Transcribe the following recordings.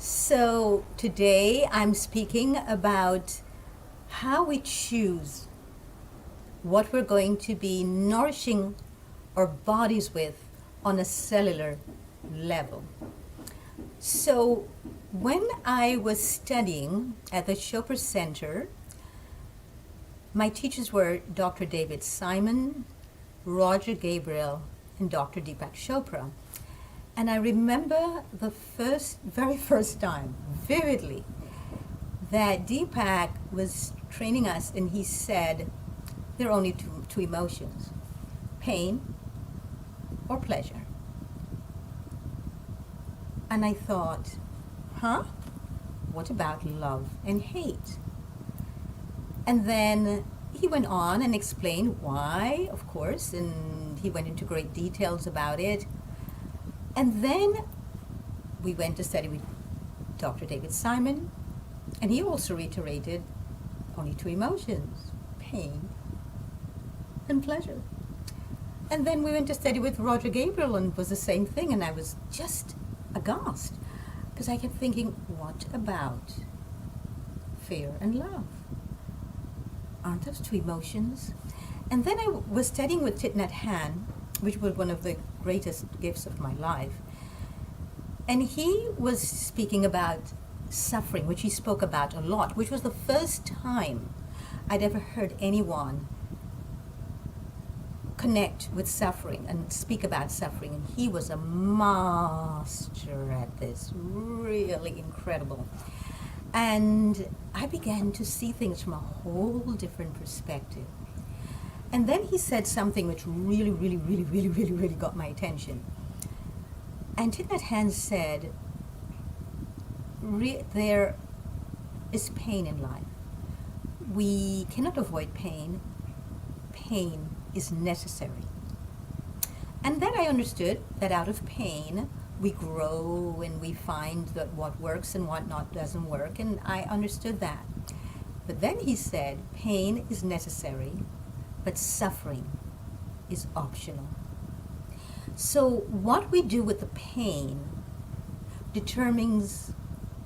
So today I'm speaking about how we choose what we're going to be nourishing our bodies with on a cellular level. So when I was studying at the Chopra Center, my teachers were Dr. David Simon, Roger Gabriel, and Dr. Deepak Chopra. And I remember the very first time, vividly, that Deepak was training us and he said, there are only two emotions, pain or pleasure. And I thought, what about love and hate? And then he went on and explained why, of course, and he went into great details about it. And then we went to study with Dr. David Simon, and he also reiterated only two emotions, pain and pleasure. And then we went to study with Roger Gabriel, and it was the same thing, and I was just aghast, because I kept thinking, what about fear and love? Aren't those two emotions? And then I was studying with Thich Nhat Hanh, which was one of the greatest gifts of my life. And he was speaking about suffering, which he spoke about a lot, which was the first time I'd ever heard anyone connect with suffering and speak about suffering. And he was a master at this, really incredible. And I began to see things from a whole different perspective. And then he said something which really got my attention. And Thich Nhat Hanh said, there is pain in life. We cannot avoid pain. Pain is necessary. And then I understood that out of pain, we grow and we find that what works and what not doesn't work. And I understood that. But then he said, pain is necessary, but suffering is optional. So what we do with the pain determines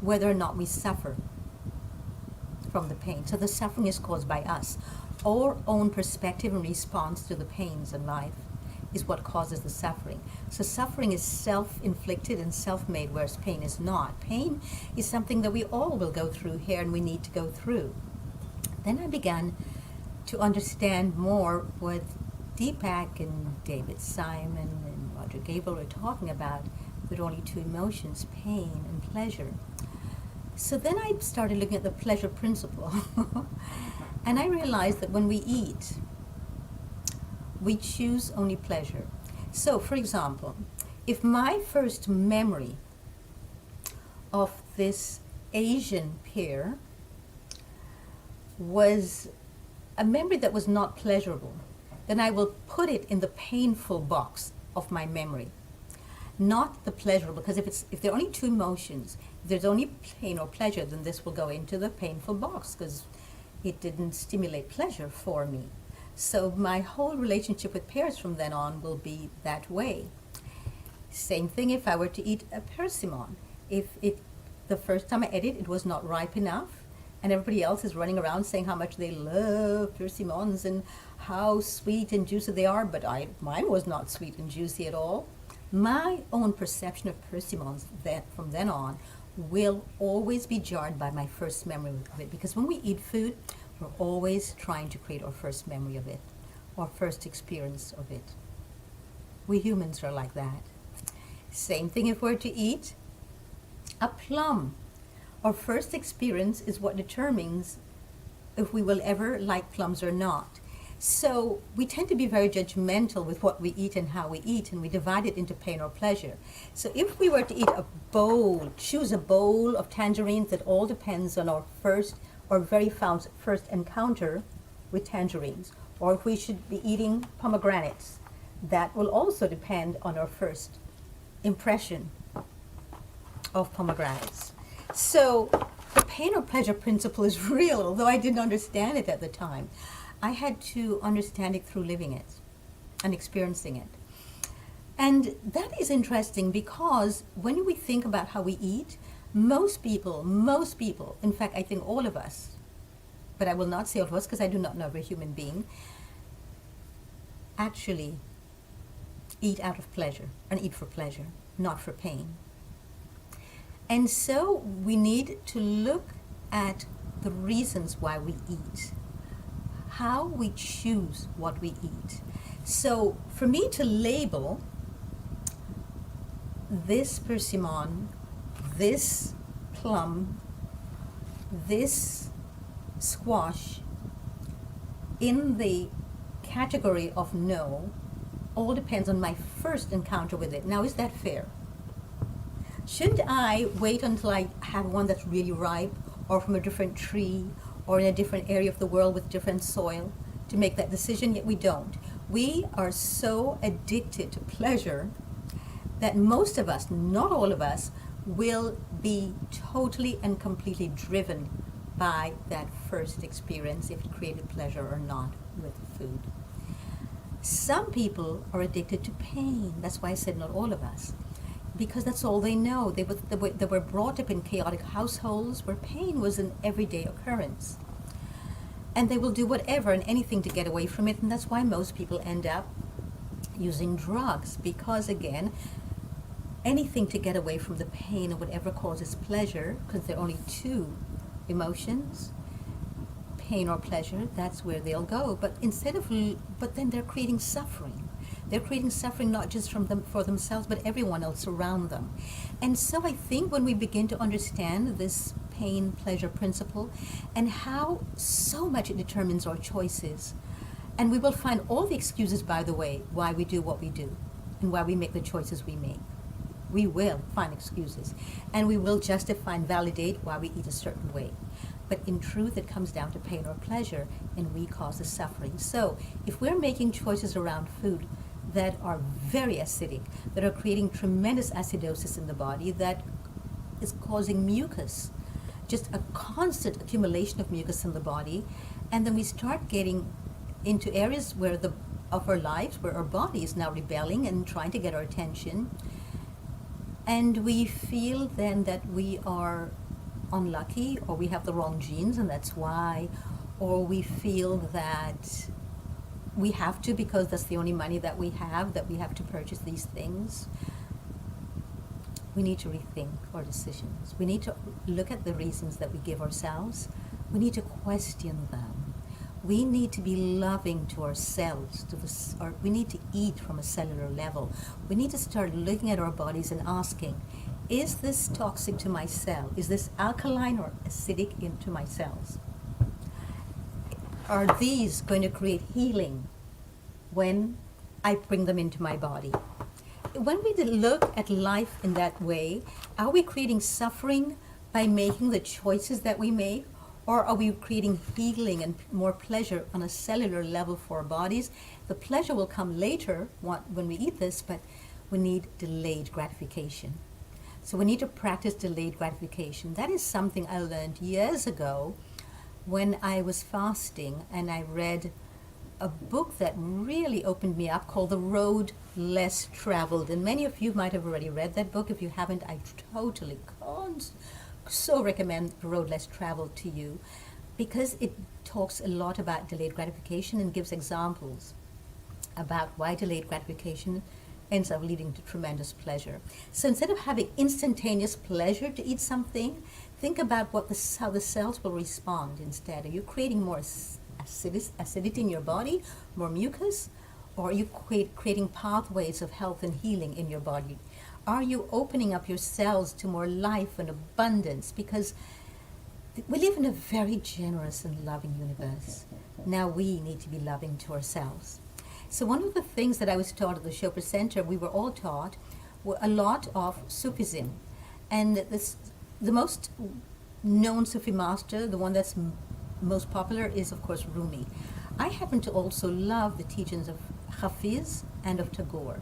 whether or not we suffer from the pain. So the suffering is caused by us. Our own perspective and response to the pains in life is what causes the suffering. So suffering is self-inflicted and self-made, whereas pain is not. Pain is something that we all will go through here and we need to go through. Then I began to understand more what Deepak and David Simon and Roger Gabriel were talking about with only two emotions, pain and pleasure. So then I started looking at the pleasure principle. And I realized that when we eat, we choose only pleasure. So, for example, if my first memory of this Asian pear was a memory that was not pleasurable, then I will put it in the painful box of my memory, not the pleasurable, because if there are only two emotions, if there's only pain or pleasure, then this will go into the painful box because it didn't stimulate pleasure for me. So my whole relationship with pears from then on will be that way. Same thing if I were to eat a persimmon. If the first time I ate it, it was not ripe enough, and everybody else is running around saying how much they love persimmons and how sweet and juicy they are, but mine was not sweet and juicy at all. My own perception of persimmons from then on will always be jarred by my first memory of it, because when we eat food, we're always trying to create our first memory of it, our first experience of it. We humans are like that. Same thing if we're to eat a plum. Our first experience is what determines if we will ever like plums or not. So we tend to be very judgmental with what we eat and how we eat, and we divide it into pain or pleasure. So if we were to eat a bowl, choose a bowl of tangerines, that all depends on our very first encounter with tangerines. Or if we should be eating pomegranates, that will also depend on our first impression of pomegranates. So the pain or pleasure principle is real, although I didn't understand it at the time. I had to understand it through living it and experiencing it. And that is interesting because when we think about how we eat, Most people, in fact, I think all of us, but I will not say all of us because I do not know every human being, actually eat out of pleasure and eat for pleasure, not for pain. And so we need to look at the reasons why we eat, how we choose what we eat. So for me to label this persimmon, this plum, this squash in the category of no, all depends on my first encounter with it. Now, is that fair? Shouldn't I wait until I have one that's really ripe or from a different tree or in a different area of the world with different soil to make that decision? Yet we don't. We are so addicted to pleasure that most of us, not all of us, will be totally and completely driven by that first experience, if it created pleasure or not with food. Some people are addicted to pain. That's why I said not all of us, because that's all they know. They were brought up in chaotic households where pain was an everyday occurrence. And they will do whatever and anything to get away from it, and that's why most people end up using drugs, because again, anything to get away from the pain or whatever causes pleasure, because there are only two emotions, pain or pleasure, that's where they'll go. But but then they're creating suffering. They're creating suffering not just for themselves, but everyone else around them. And so I think when we begin to understand this pain-pleasure principle and how so much it determines our choices, and we will find all the excuses, by the way, why we do what we do and why we make the choices we make. We will find excuses, and we will justify and validate why we eat a certain way. But in truth, it comes down to pain or pleasure, and we cause the suffering. So if we're making choices around food that are very acidic, that are creating tremendous acidosis in the body, that is causing mucus, just a constant accumulation of mucus in the body, and then we start getting into areas of our lives where our body is now rebelling and trying to get our attention, and we feel then that we are unlucky, or we have the wrong genes and that's why, or we feel that we have to, because that's the only money that we have to purchase these things. We need to rethink our decisions. We need to look at the reasons that we give ourselves. We need to question them. We need to be loving to ourselves, or we need to eat from a cellular level. We need to start looking at our bodies and asking, is this toxic to my cell? Is this alkaline or acidic into my cells? Are these going to create healing when I bring them into my body? When we look at life in that way, are we creating suffering by making the choices that we make? Or are we creating healing and more pleasure on a cellular level for our bodies? The pleasure will come later when we eat this, but we need delayed gratification. So we need to practice delayed gratification. That is something I learned years ago when I was fasting, and I read a book that really opened me up called The Road Less Traveled. And many of you might have already read that book. If you haven't, I totally so recommend The Road Less Traveled to you, because it talks a lot about delayed gratification and gives examples about why delayed gratification ends up leading to tremendous pleasure. So instead of having instantaneous pleasure to eat something, think about how the cells will respond instead. Are you creating more acidity in your body, more mucus, or are you creating pathways of health and healing in your body? Are you opening up your cells to more life and abundance? Because we live in a very generous and loving universe. Now we need to be loving to ourselves. So one of the things that I was taught at the Chopra Center, we were all taught a lot of Sufism. And the most known Sufi master, the one that's most popular, is of course Rumi. I happen to also love the teachings of Hafiz and of Tagore.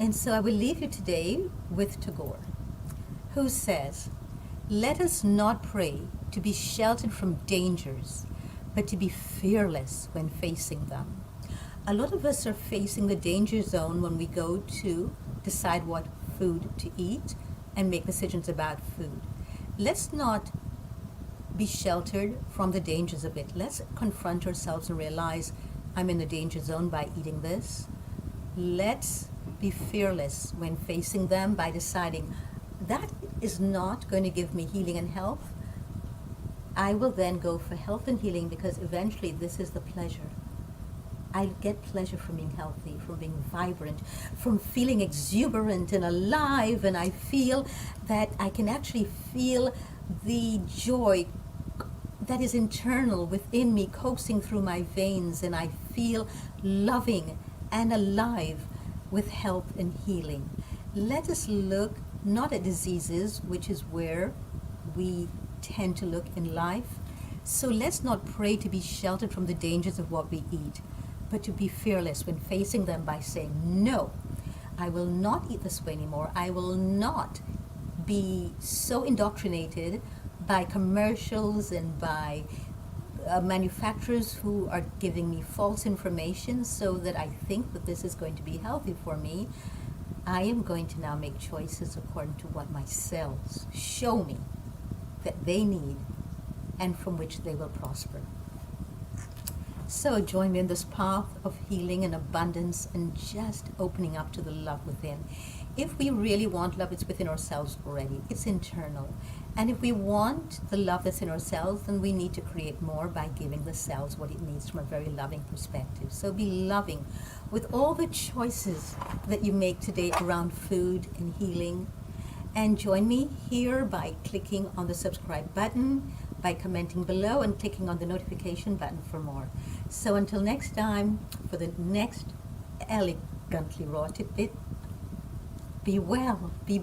And so I will leave you today with Tagore, who says, "Let us not pray to be sheltered from dangers, but to be fearless when facing them." A lot of us are facing the danger zone when we go to decide what food to eat and make decisions about food. Let's not be sheltered from the dangers of it. Let's confront ourselves and realize I'm in the danger zone by eating this. Let's be fearless when facing them by deciding that is not going to give me healing and health. I will then go for health and healing because eventually this is the pleasure. I get pleasure from being healthy, from being vibrant, from feeling exuberant and alive, and I feel that I can actually feel the joy that is internal within me coursing through my veins, and I feel loving and alive with health and healing. Let us look not at diseases, which is where we tend to look in life. So let's not pray to be sheltered from the dangers of what we eat, but to be fearless when facing them by saying, no, I will not eat this way anymore. I will not be so indoctrinated by commercials and by manufacturers who are giving me false information so that I think that this is going to be healthy for me. I am going to now make choices according to what my cells show me that they need and from which they will prosper. So join me in this path of healing and abundance and just opening up to the love within. If we really want love, it's within ourselves already. It's internal. And if we want the love that's in ourselves, then we need to create more by giving the cells what it needs from a very loving perspective. So be loving with all the choices that you make today around food and healing. And join me here by clicking on the subscribe button, by commenting below, and clicking on the notification button for more. So until next time, for the next elegantly raw tidbit, be well, be